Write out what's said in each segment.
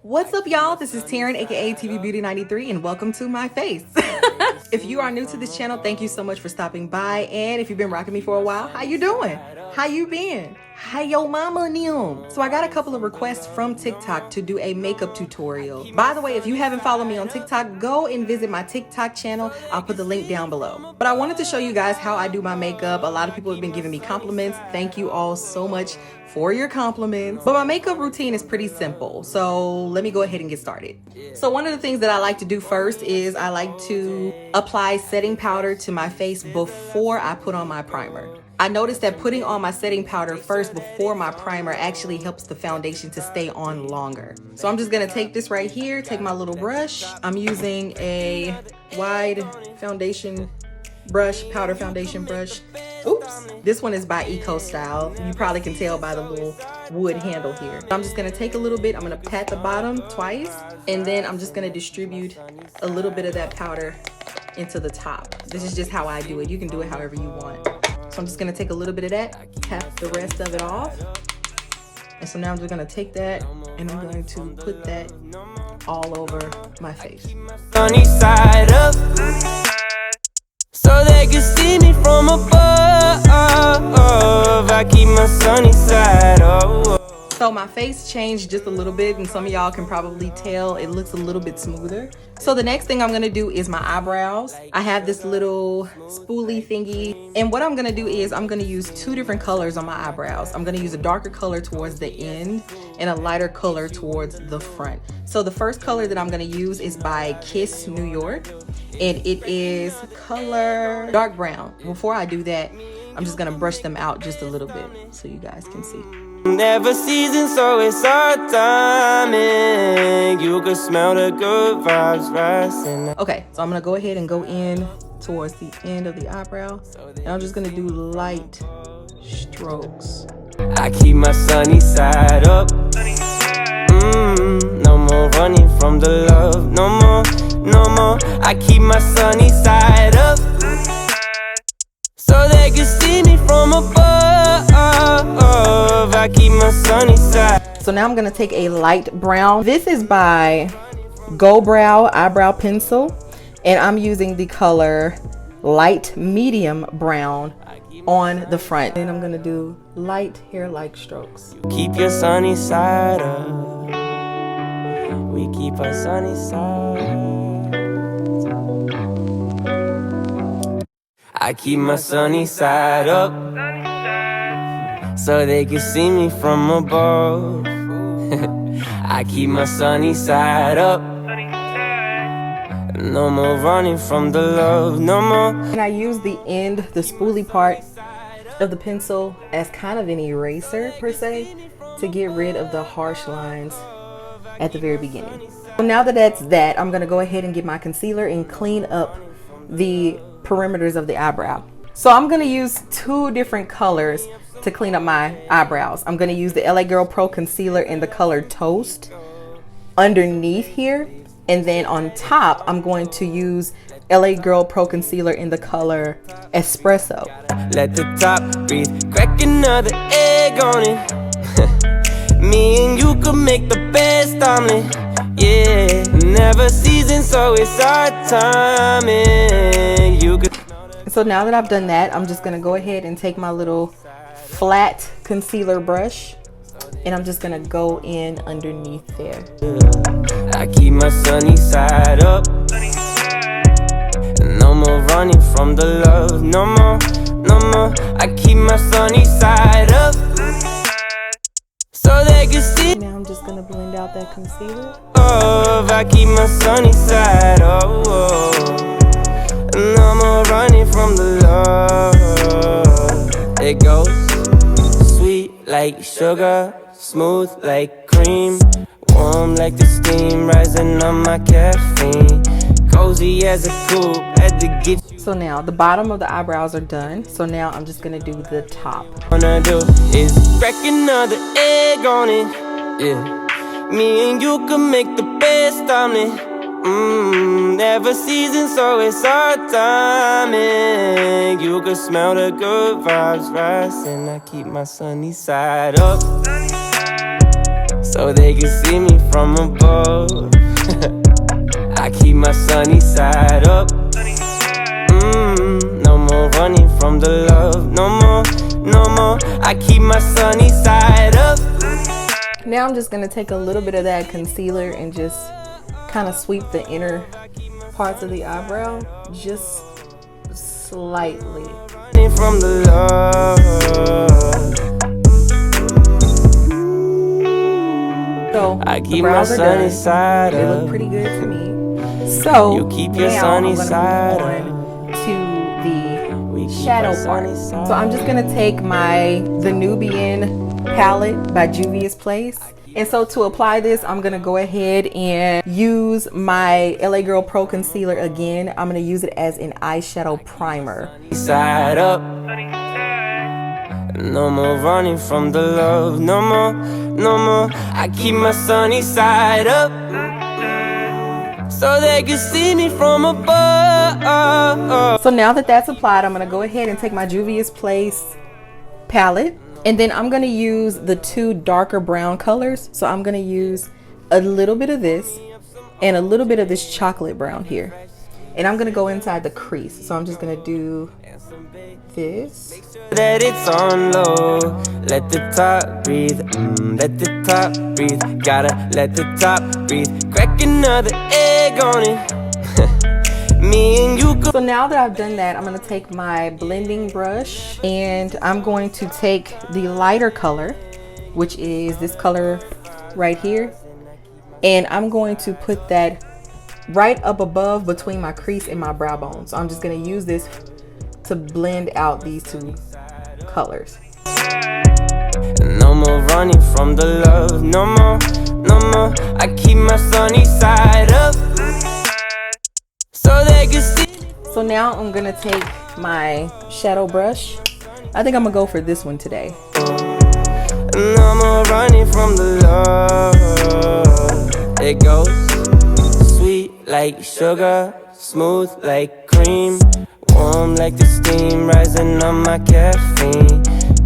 What's up, y'all? This is Taryn, aka TV Beauty 93, and welcome to my face. If you are new to this channel, thank you so much for stopping by. And if you've been rocking me for a while, how you doing? How you been? How yo mama new? So I got a couple of requests from TikTok to do a makeup tutorial. By the way, if you haven't followed me on TikTok, go and visit my TikTok channel. I'll put the link down below. But I wanted to show you guys how I do my makeup. A lot of people have been giving me compliments. Thank you all so much for your compliments. But my makeup routine is pretty simple, so let me go ahead and get started. So one of the things that I like to do first is I like to apply setting powder to my face before I put on my primer. I noticed that putting on my setting powder first before my primer actually helps the foundation to stay on longer. So I'm just gonna take this right here, take my little brush. I'm using a wide foundation brush, powder foundation brush. Oops, this one is by Eco Style. You probably can tell by the little wood handle here. I'm just gonna take a little bit, I'm gonna pat the bottom twice, and then I'm just gonna distribute a little bit of that powder into the top. This is just how I do it. You can do it however you want. So I'm just gonna take a little bit of that, tap the rest of it off. And so now I'm just gonna take that and I'm going to put that all over my face. Sunny side up, so they can see me from above. I keep my sunny side up. So my face changed just a little bit, and some of y'all can probably tell it looks a little bit smoother. So the next thing I'm gonna do is my eyebrows. I have this little spoolie thingy, and what I'm gonna do is I'm gonna use two different colors on my eyebrows. I'm gonna use a darker color towards the end and a lighter color towards the front. So the first color that I'm gonna use is by Kiss New York, and it is color dark brown. Before I do that, I'm just gonna brush them out just a little bit so you guys can see. Never season, so it's our timing. You can smell the good vibes rising. Okay, so I'm gonna go ahead and go in towards the end of the eyebrow, and I'm just gonna do light strokes. I keep my sunny side up. No more running from the love. No more, no more. I keep my sunny side up, so they can see me from above. I keep my sunny side. So now I'm gonna take a light brown. This is by GoBrow eyebrow pencil, and I'm using the color light medium brown on the front. And I'm gonna do light hair-like strokes. Keep your sunny side up. We keep our sunny side. I keep my sunny side up, so they can see me from above. I keep my sunny side up. No more running from the love, no more. And I use the end, the spoolie part of the pencil as kind of an eraser per se, to get rid of the harsh lines at the very beginning. So now that that's that, I'm gonna go ahead and get my concealer and clean up the perimeters of the eyebrow. So I'm gonna use two different colors to clean up my eyebrows. I'm gonna use the LA Girl Pro Concealer in the color Toast underneath here, and then on top I'm going to use LA Girl Pro Concealer in the color Espresso. Let the top breathe, crack another egg on it. Me and you could make the best omelet. Yeah, never season, so it's our timing. You could. So now that I've done that, I'm just gonna go ahead and take my little flat concealer brush, and I'm just gonna go in underneath there. I keep my sunny side up. No more running from the love. No more, no more. I keep my sunny side up, so they can see. Now I'm just gonna blend out that concealer. Oh, I keep my sunny side up. No more running from the love. It goes sweet like sugar, smooth like cream, warm like the steam rising on my caffeine, cozy as a coupe at the get. So now the bottom of the eyebrows are done. So now I'm just gonna do the top. Wanna do is crack another egg on it. Yeah, me and you can make the best omelet. Never season, so it's our timing. You can smell the good vibes rising. I keep my sunny side up, so they can see me from above. I keep my sunny side up. No more running from the love. No more, no more. I keep my sunny side up. Now I'm just gonna take a little bit of that concealer and just kind of sweep the inner parts of the eyebrow just slightly. From the love. So I keep the brows my are sunny done. side They up. look pretty good to me. So You keep your now sunny I'm gonna side move up. on to the shadow part. Side. So I'm just gonna take the Nubian palette by Juvia's Place. And so to apply this, I'm gonna go ahead and use my LA Girl Pro Concealer again. I'm gonna use it as an eyeshadow primer. Side up. No more running from the love. No more, no more. I keep my sunny side up, so they can see me from above. So now that that's applied, I'm gonna go ahead and take my Juvia's Place palette. And then I'm gonna use the two darker brown colors. So I'm gonna use a little bit of this and a little bit of this chocolate brown here. And I'm gonna go inside the crease. So I'm just gonna do this. That it's on low. Let the top breathe. Let the top breathe. Gotta let the top breathe. Crack another egg on it. Me and you could. So now that I've done that, I'm going to take my blending brush and I'm going to take the lighter color, which is this color right here, and I'm going to put that right up above between my crease and my brow bone. So I'm just going to use this to blend out these two colors. No more running from the love. No more, no more. I keep my sunny side up, so they can see. So now I'm gonna take my shadow brush. I think I'm gonna go for this one today. No more running from the love. It goes sweet like sugar, smooth like cream, warm like the steam rising on my caffeine.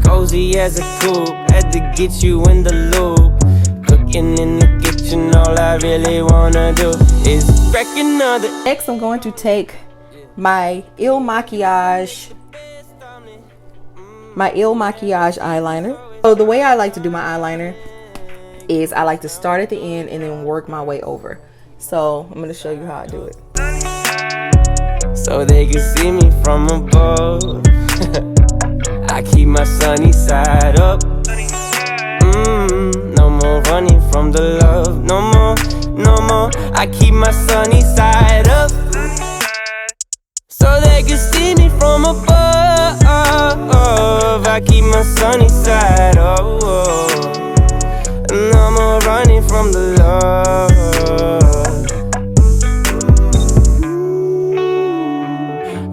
Cozy as a coupe, had to get you in the loop. Cooking in the kitchen, all I really wanna do is crack another. Next, I'm going to take my Makiage eyeliner. So the way I like to do my eyeliner is I like to start at the end and then work my way over. So I'm going to show you how I do it. So they can see me from above. I keep my sunny side up. No more running from the love. No more, no more. I keep my sunny side up, so they can see me from above. I keep my sunny side up. No more running from the love.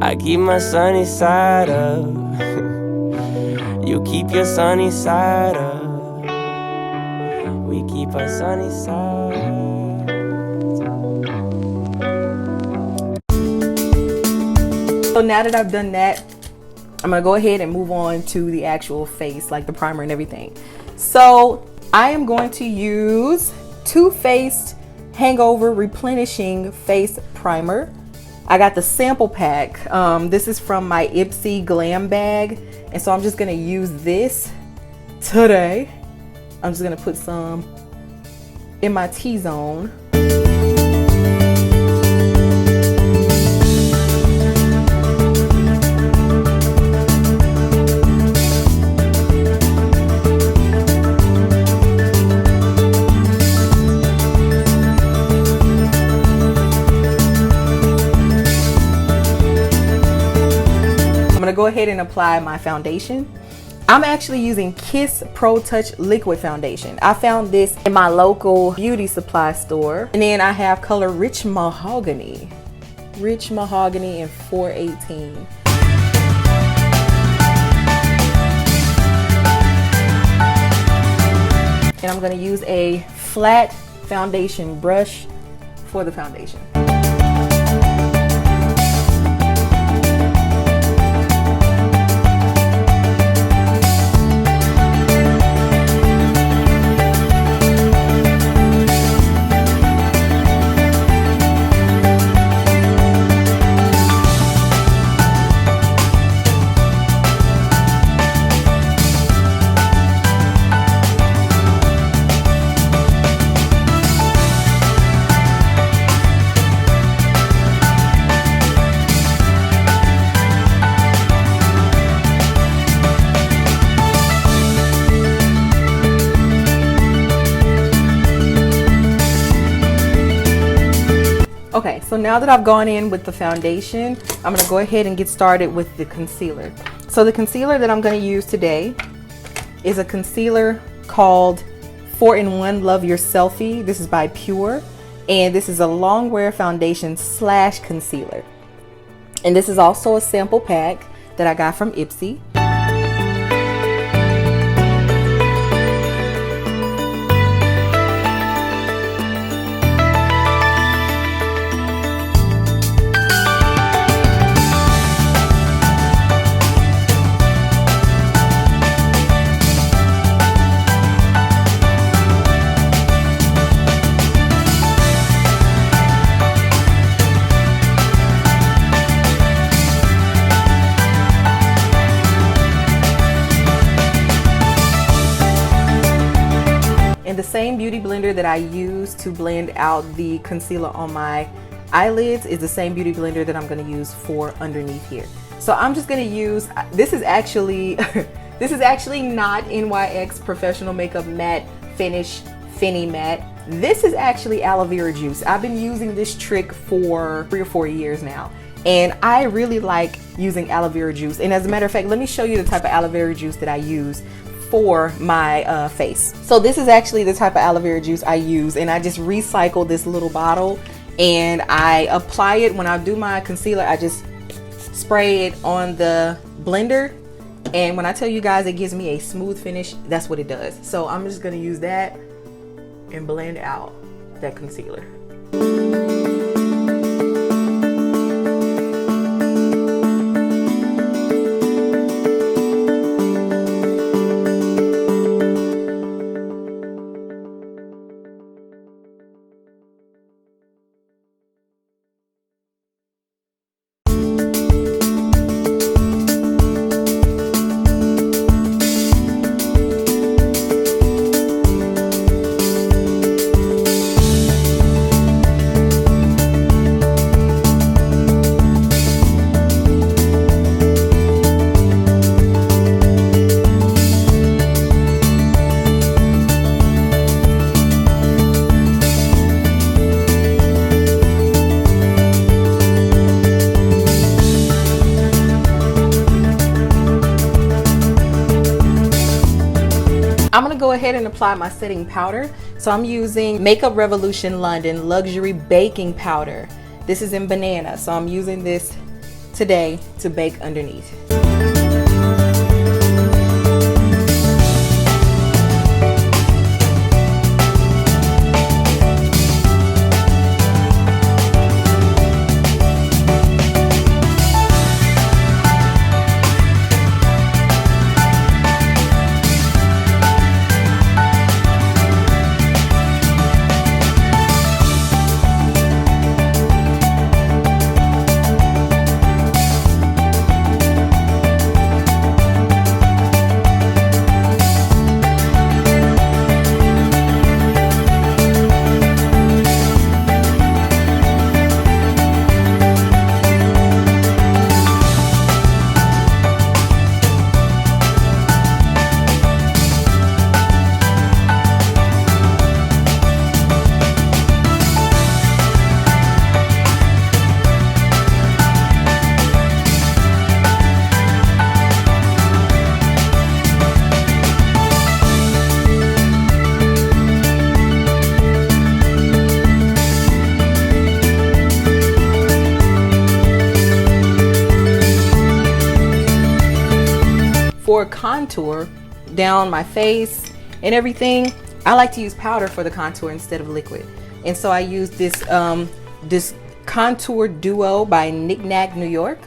I keep my sunny side up. You keep your sunny side up. We keep our sunny side. So now that I've done that, I'm gonna go ahead and move on to the actual face, like the primer and everything. So I am going to use Too Faced Hangover Replenishing Face Primer. I got the sample pack. This is from my Ipsy Glam bag. And so I'm just gonna use this today. I'm just gonna put some in my T-zone. Go ahead and apply my foundation. I'm actually using Kiss Pro Touch Liquid Foundation. I found this in my local beauty supply store. And then I have color Rich Mahogany in 418. And I'm gonna use a flat foundation brush for the foundation. Okay, so now that I've gone in with the foundation, I'm going to go ahead and get started with the concealer. So the concealer that I'm going to use today is a concealer called 4-in-1 Love Your Selfie. This is by Pure, and this is a Longwear foundation / concealer. And this is also a sample pack that I got from Ipsy. The same beauty blender that I use to blend out the concealer on my eyelids is the same beauty blender that I'm going to use for underneath here. So I'm just going to use, this is actually this is actually not NYX Professional Makeup Matte Finish Finny Matte. This is actually aloe vera juice. I've been using this trick for 3 or 4 years now, and I really like using aloe vera juice. And as a matter of fact, let me show you the type of aloe vera juice that I use for my face. So this is actually the type of aloe vera juice I use, and I just recycle this little bottle and I apply it when I do my concealer. I just spray it on the blender, and when I tell you guys it gives me a smooth finish, that's what it does. So I'm just gonna use that and blend out that concealer. I'm gonna go ahead and apply my setting powder. So I'm using Makeup Revolution London Luxury Baking Powder. This is in banana, so I'm using this today to bake underneath. For contour down my face and everything, I like to use powder for the contour instead of liquid. And so I used this this contour duo by NickAK New York,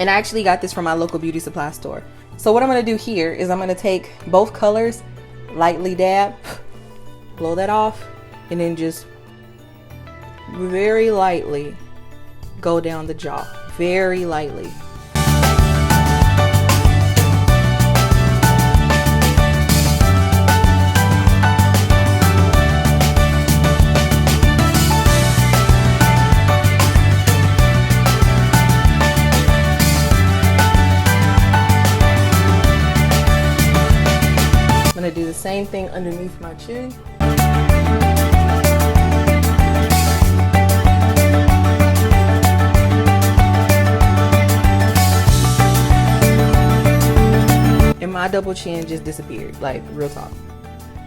and I actually got this from my local beauty supply store. So what I'm going to do here is I'm going to take both colors, lightly dab, blow that off, and then just very lightly go down the jaw, very lightly. I'm gonna do the same thing underneath my chin. And my double chin just disappeared, like real talk.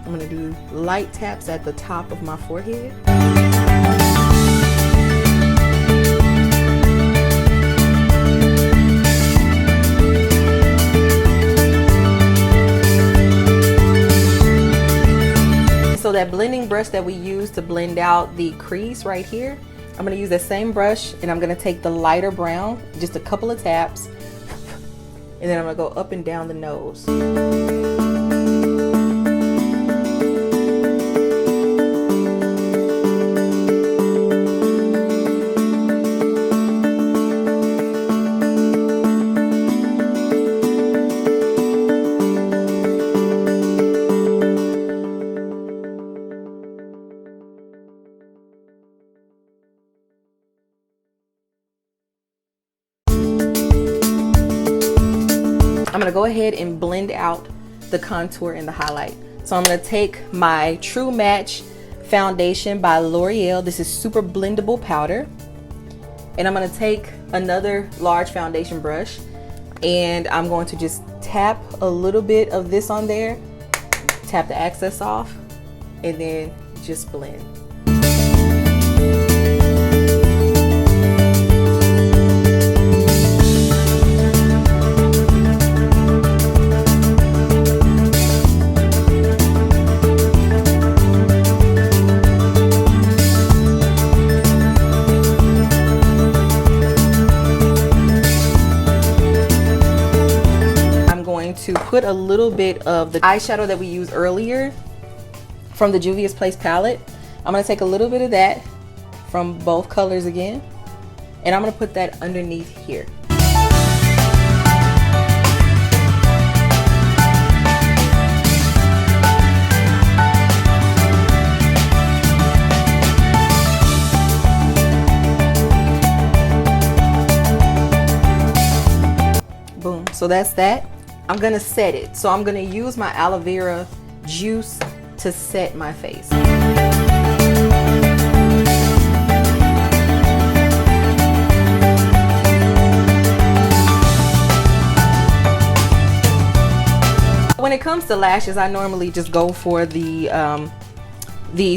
I'm gonna do light taps at the top of my forehead. So that blending brush that we used to blend out the crease right here, I'm gonna use that same brush and I'm gonna take the lighter brown, just a couple of taps, and then I'm gonna go up and down the nose. I'm gonna go ahead and blend out the contour and the highlight. So I'm gonna take my True Match foundation by L'Oreal. This is Super-Blendable powder. And I'm gonna take another large foundation brush and I'm going to just tap a little bit of this on there, tap the excess off, and then just blend. To put a little bit of the eyeshadow that we used earlier from the Juvia's Place palette. I'm going to take a little bit of that from both colors again, and I'm going to put that underneath here. Boom. So that's that. I'm gonna set it. So I'm gonna use my aloe vera juice to set my face. When it comes to lashes, I normally just go for the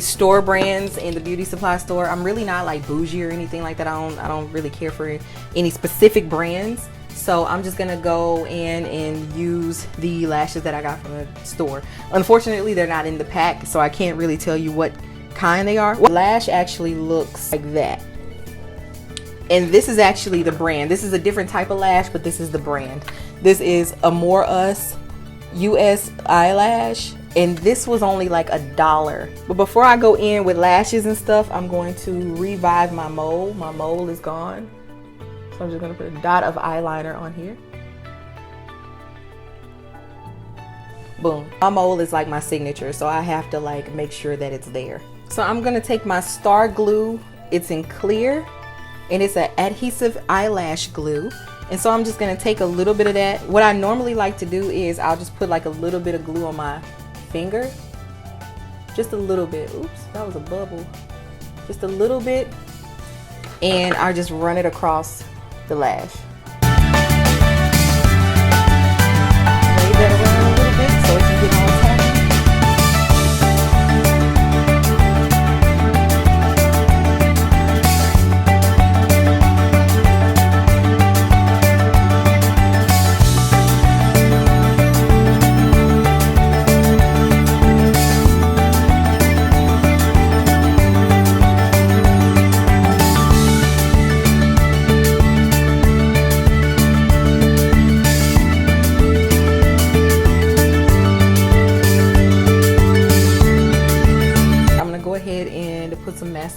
store brands in the beauty supply store. I'm really not like bougie or anything like that. I don't really care for any specific brands. So I'm just gonna go in and use the lashes that I got from the store. Unfortunately, they're not in the pack, so I can't really tell you what kind they are. The lash actually looks like that. And this is actually the brand. This is a different type of lash, but this is the brand. This is Amor US Eyelash, and this was only like $1. But before I go in with lashes and stuff, I'm going to revive my mole. My mole is gone. So I'm just gonna put a dot of eyeliner on here. Boom. My mole is like my signature, so I have to like make sure that it's there. So I'm gonna take my Star Glue. It's in clear, and it's an adhesive eyelash glue. And so I'm just gonna take a little bit of that. What I normally like to do is I'll just put like a little bit of glue on my finger. Just a little bit. Oops, that was a bubble. Just a little bit. And I just run it across the lash. Wave that around a little bit so it can get all tacky.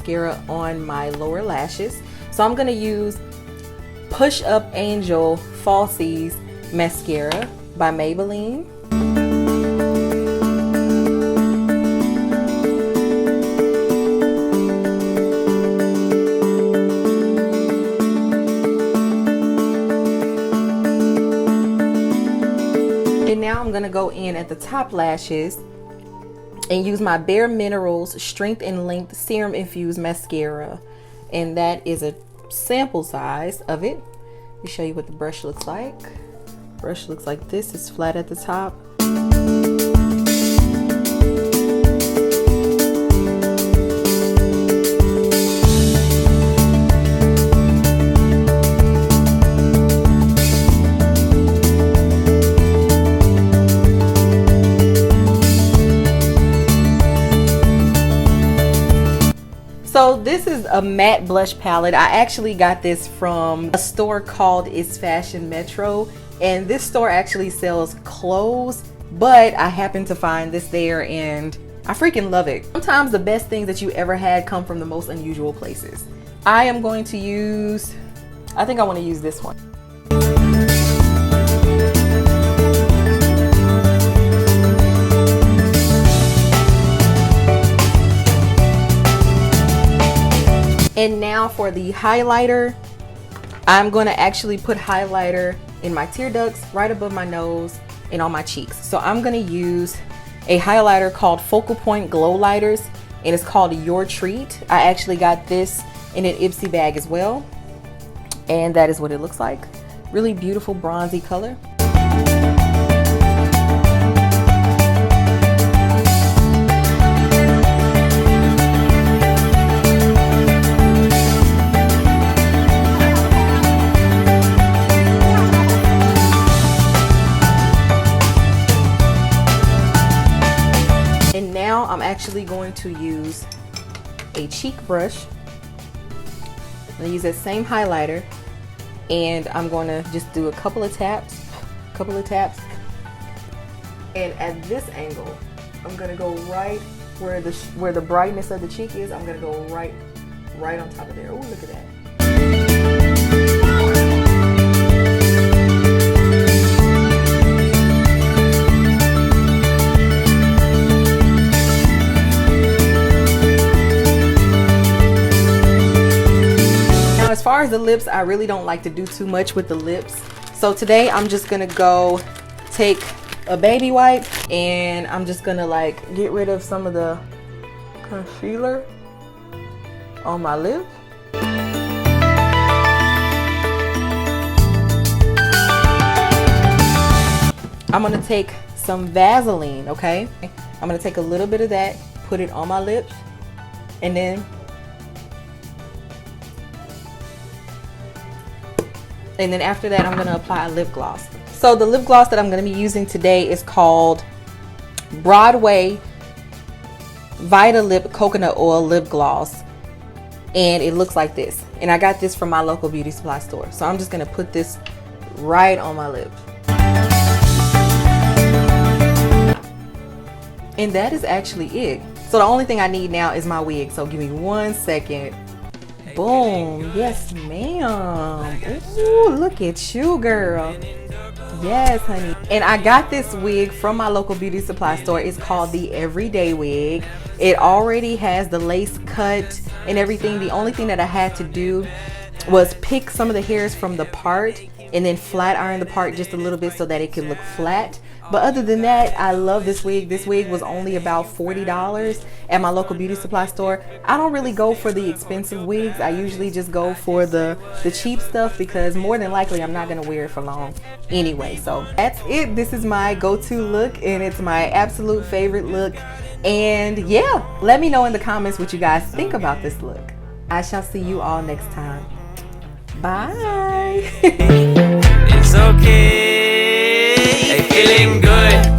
mascara on my lower lashes. So I'm gonna use Push Up Angel Falsies mascara by Maybelline. And now I'm gonna go in at the top lashes and use my BareMinerals Strength and Length Serum Infused Mascara. And that is a sample size of it. Let me show you what the brush looks like. Brush looks like this. It's flat at the top. So this is a matte blush palette. I actually got this from a store called It's Fashion Metro, and this store actually sells clothes, but I happened to find this there and I freaking love it. Sometimes the best things that you ever had come from the most unusual places. I am going to use, I think I want to use this one. And now for the highlighter, I'm going to actually put highlighter in my tear ducts, right above my nose, and on my cheeks. So I'm going to use a highlighter called Focal Point GlowLighters, and it's called Your Treat. I actually got this in an Ipsy bag as well, and that is what it looks like. Really beautiful bronzy color. I'm actually going to use a cheek brush. I'm going to use that same highlighter, and I'm going to just do a couple of taps, and at this angle I'm going to go right where the brightness of the cheek is. I'm going to go right on top of there. Oh, look at that. As far as the lips, I really don't like to do too much with the lips. So today I'm just gonna go take a baby wipe and I'm just gonna like get rid of some of the concealer on my lip. I'm gonna take some Vaseline, okay? I'm gonna take a little bit of that, put it on my lips, and then after that, I'm going to apply a lip gloss. So the lip gloss that I'm going to be using today is called Broadway Vita Lip Coconut Oil Lip Gloss. And it looks like this. And I got this from my local beauty supply store. So I'm just going to put this right on my lips. And that is actually it. So the only thing I need now is my wig. So give me 1 second. Boom. Yes, ma'am. Ooh, look at you, girl. Yes, honey. And I got this wig from my local beauty supply store. It's called the Everyday Wig. It already has the lace cut and everything. The only thing that I had to do was pick some of the hairs from the part and then flat iron the part just a little bit so that it could look flat. But other than that, I love this wig. This wig was only about $40 at my local beauty supply store. I don't really go for the expensive wigs. I usually just go for the cheap stuff because more than likely I'm not going to wear it for long anyway. So that's it. This is my go-to look and it's my absolute favorite look. And yeah, let me know in the comments what you guys think about this look. I shall see you all next time. Bye. It's okay. Feeling good.